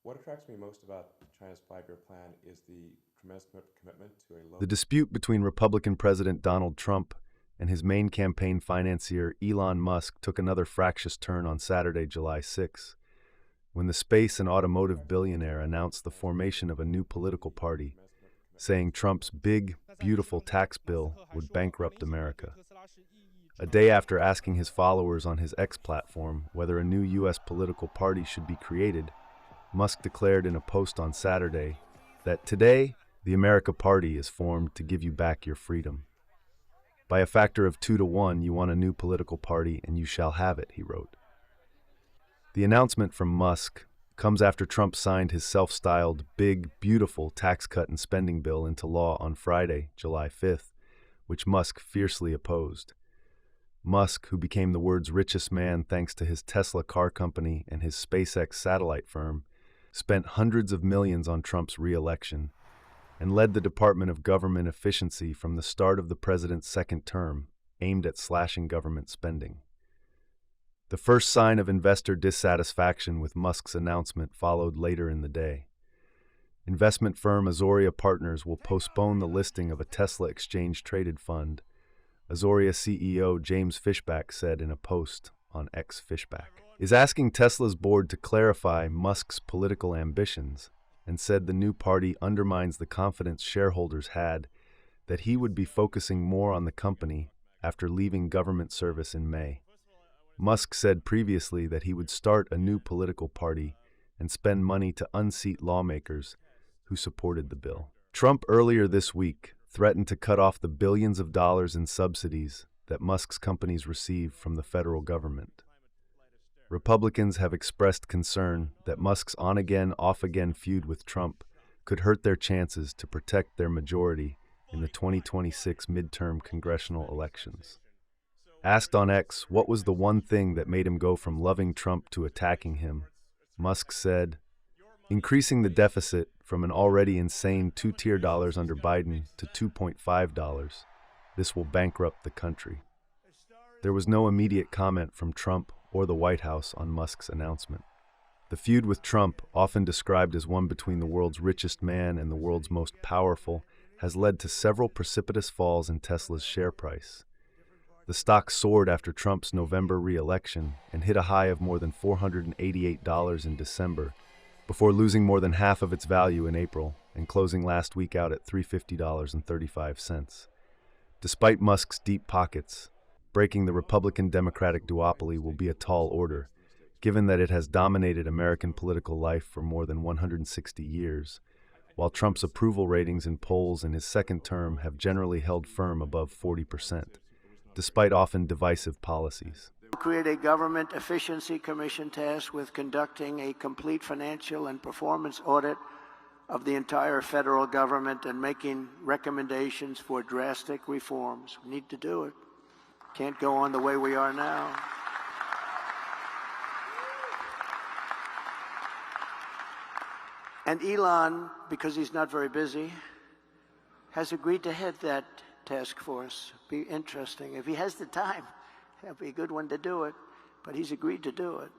What attracts me most about China's five-year plan is the tremendous commitment to a low... The dispute between Republican President Donald Trump and his main campaign financier Elon Musk took another fractious turn on Saturday, July 6, when the space and automotive billionaire announced the formation of a new political party, saying Trump's big, beautiful tax bill would bankrupt America. A day after asking his followers on his X platform whether a new U.S. political party should be created, Musk declared in a post on Saturday that today, the America Party is formed to give you back your freedom. By a factor of 2 to 1, you want a new political party and you shall have it, he wrote. The announcement from Musk comes after Trump signed his self-styled big, beautiful tax cut and spending bill into law on Friday, July 5th, which Musk fiercely opposed. Musk, who became the world's richest man thanks to his Tesla car company and his SpaceX satellite firm, spent hundreds of millions on Trump's re-election and led the Department of Government Efficiency from the start of the president's second term, aimed at slashing government spending. The first sign of investor dissatisfaction with Musk's announcement followed later in the day. Investment firm Azoria Partners will postpone the listing of a Tesla exchange-traded fund, Azoria CEO James Fishback said in a post on X. Fishback is asking Tesla's board to clarify Musk's political ambitions and said the new party undermines the confidence shareholders had that he would be focusing more on the company after leaving government service in May. Musk said previously that he would start a new political party and spend money to unseat lawmakers who supported the bill. Trump earlier this week threatened to cut off the billions of dollars in subsidies that Musk's companies receive from the federal government. Republicans have expressed concern that Musk's on-again, off-again feud with Trump could hurt their chances to protect their majority in the 2026 midterm congressional elections. Asked on X what was the one thing that made him go from loving Trump to attacking him, Musk said, "Increasing the deficit from an already insane $2 under Biden to $2.5, this will bankrupt the country." There was no immediate comment from Trump or the White House on Musk's announcement. The feud with Trump, often described as one between the world's richest man and the world's most powerful, has led to several precipitous falls in Tesla's share price. The stock soared after Trump's November re-election and hit a high of more than $488 in December, before losing more than half of its value in April and closing last week out at $350.35. Despite Musk's deep pockets, breaking the Republican-Democratic duopoly will be a tall order, given that it has dominated American political life for more than 160 years, while Trump's approval ratings in polls in his second term have generally held firm above 40%, despite often divisive policies. Create a government efficiency commission tasked with conducting a complete financial and performance audit of the entire federal government and making recommendations for drastic reforms. We need to do it. Can't go on the way we are now. And Elon, because he's not very busy, has agreed to head that task force. Be interesting. If he has the time, that'll be a good one to do it, but he's agreed to do it.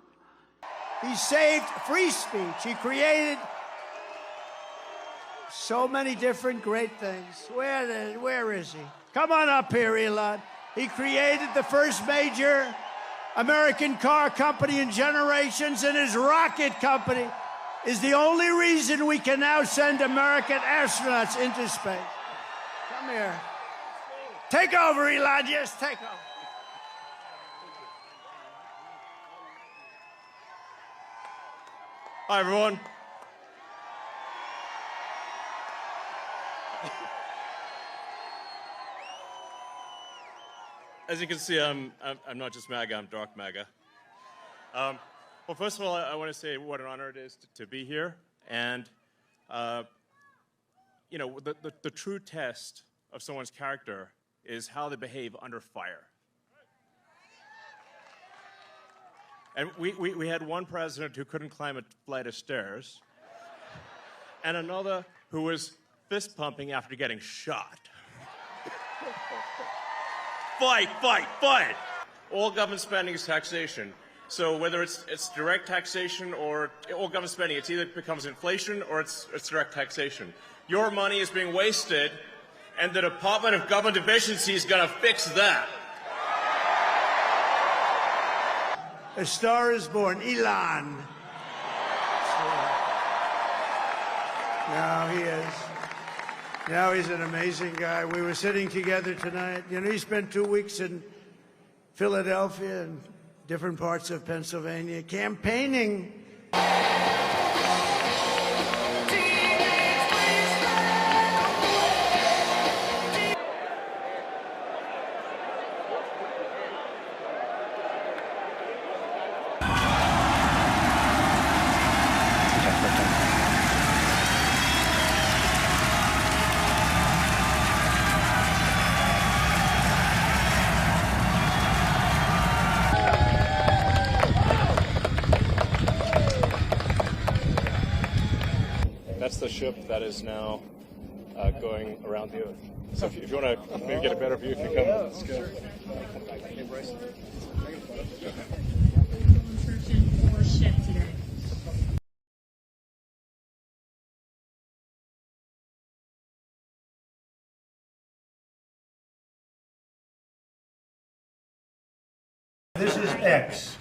He saved free speech. He created so many different great things. Where is he? Come on up here, Elon. He created the first major American car company in generations, and his rocket company is the only reason we can now send American astronauts into space. Come here. Take over, Elon. Yes, take over. Hi, everyone. As you can see, I'm not just MAGA, I'm dark MAGA. Well, first of all, I want to say what an honor it is to be here. And, you know, the true test of someone's character is how they behave under fire. And we had one president who couldn't climb a flight of stairs, and another who was fist pumping after getting shot. Fight, fight, fight! All government spending is taxation. So whether it's direct taxation or government spending, it either becomes inflation or it's direct taxation. Your money is being wasted, and the Department of Government Efficiency is going to fix that. A star is born, Elon. Now he is. Now he's an amazing guy. We were sitting together tonight. You know, he spent 2 weeks in Philadelphia and different parts of Pennsylvania campaigning. That's the ship that is now going around the Earth. So if you want to maybe get a better view, if you come, let's go. This is X,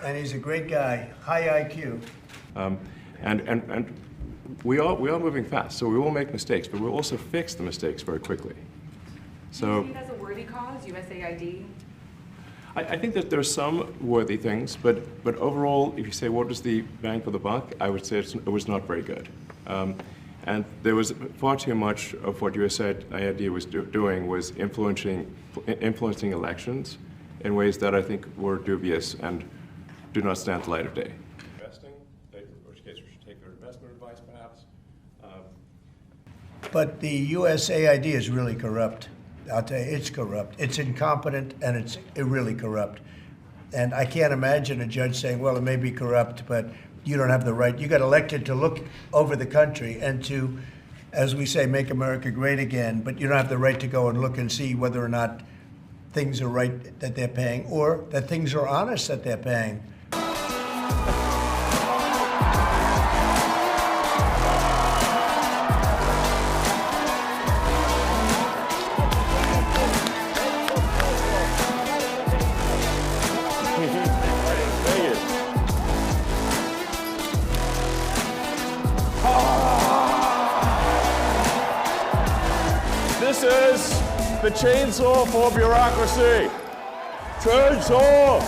and he's a great guy, high IQ. And we are moving fast, so we will make mistakes, but we'll also fix the mistakes very quickly. So do you see it as a worthy cause, USAID? I think that there's some worthy things, but overall, if you say what was the bang for the buck, I would say it was not very good. And there was far too much of what USAID was doing was influencing elections in ways that I think were dubious and do not stand the light of day. Investing, in which case we should take their investment advice, perhaps. But the USAID is really corrupt. I'll tell you, it's corrupt. It's incompetent, and it's really corrupt. And I can't imagine a judge saying, well, it may be corrupt, but you don't have the right. You got elected to look over the country and to, as we say, make America great again, but you don't have the right to go and look and see whether or not things are right that they're paying or that things are honest that they're paying. This is the chainsaw for bureaucracy. Chainsaw!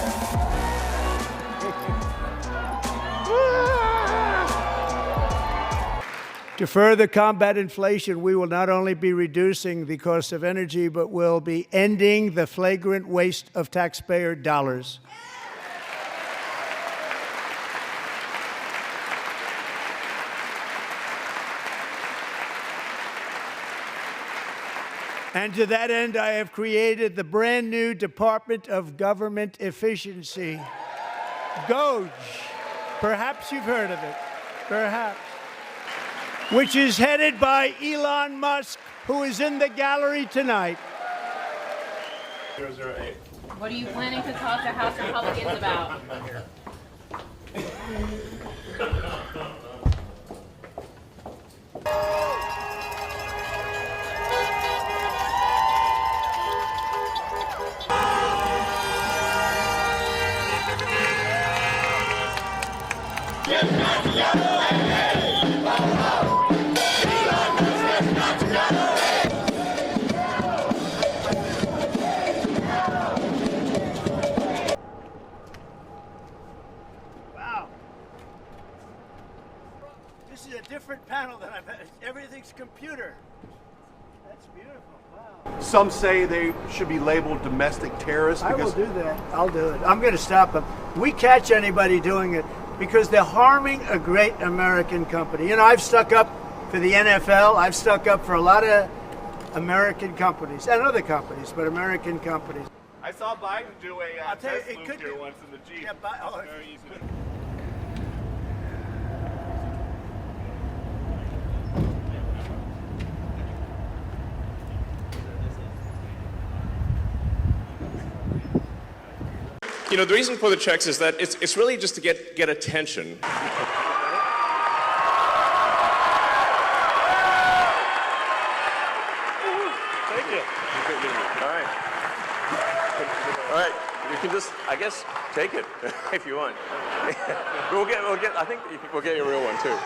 To further combat inflation, we will not only be reducing the cost of energy, but we'll be ending the flagrant waste of taxpayer dollars. And to that end, I have created the brand new Department of Government Efficiency, DOGE. Perhaps you've heard of it, perhaps. Which is headed by Elon Musk, who is in the gallery tonight. 008. What are you planning to talk to House Republicans about? Wow. This is a different panel than I've had. Everything's computer. That's beautiful. Wow. Some say they should be labeled domestic terrorists I will because do that. I'll do it. I'm going to stop them. We catch anybody doing it because they're harming a great American company. You know, I've stuck up for the NFL. I've stuck up for a lot of American companies and other companies, but American companies. I saw Biden do a I'll tell you, test it loop could here be- once in the Jeep. Yeah, It's very easy to You know, the reason for the checks is that it's really just to get attention. Thank you. All right. All right. You can just, I guess, take it if you want. I think we'll get you a real one too.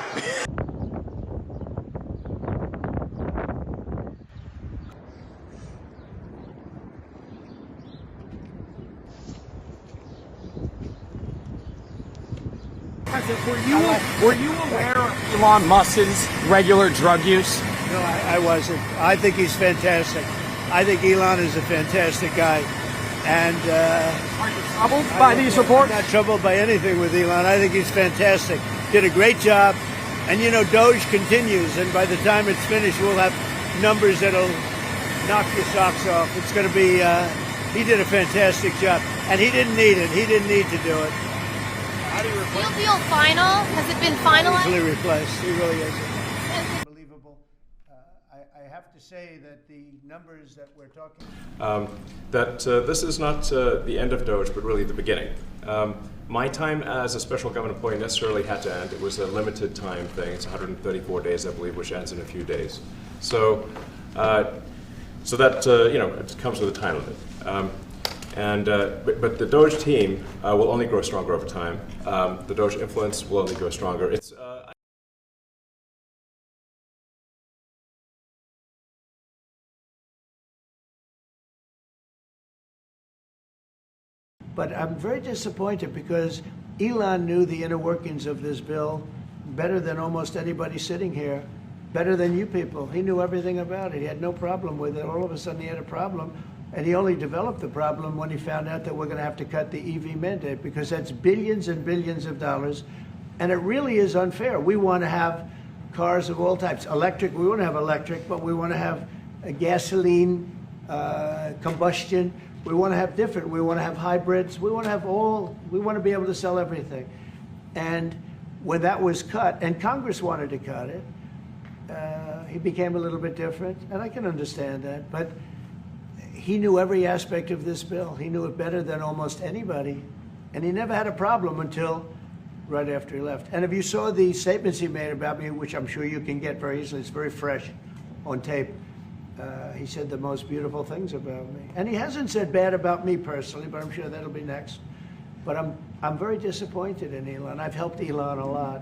Were you aware of Elon Musk's regular drug use? No, I wasn't. I think he's fantastic. I think Elon is a fantastic guy. And Are you troubled by these reports? I'm not troubled by anything with Elon. I think he's fantastic. Did a great job. And you know, Doge continues, and by the time it's finished, we'll have numbers that'll knock your socks off. It's going to be, he did a fantastic job. And he didn't need it. He didn't need to do it. Do you feel final? Has it been finalized? Easily replaced. He really is. Unbelievable. I have to say that the numbers that we're talking This is not the end of Doge, but really the beginning. My time as a special government employee necessarily had to end. It was a limited time thing. It's 134 days, I believe, which ends in a few days. So that it comes with a time limit. But the Doge team will only grow stronger over time. The Doge influence will only grow stronger. But I'm very disappointed because Elon knew the inner workings of this bill better than almost anybody sitting here, better than you people. He knew everything about it. He had no problem with it. All of a sudden he had a problem, and he only developed the problem when he found out that we're going to have to cut the EV mandate, because that's billions and billions of dollars, and it really is unfair. We want to have cars of all types. Electric, we want to have electric, but we want to have a gasoline, combustion. We want to have different. We want to have hybrids. We want to have all. We want to be able to sell everything. And when that was cut, and Congress wanted to cut it, he became a little bit different, and I can understand that. But he knew every aspect of this bill. He knew it better than almost anybody, and he never had a problem until right after he left. And if you saw the statements he made about me, which I'm sure you can get very easily, it's very fresh on tape. He said the most beautiful things about me. And he hasn't said bad about me personally, but I'm sure that'll be next. But I'm very disappointed in Elon. I've helped Elon a lot.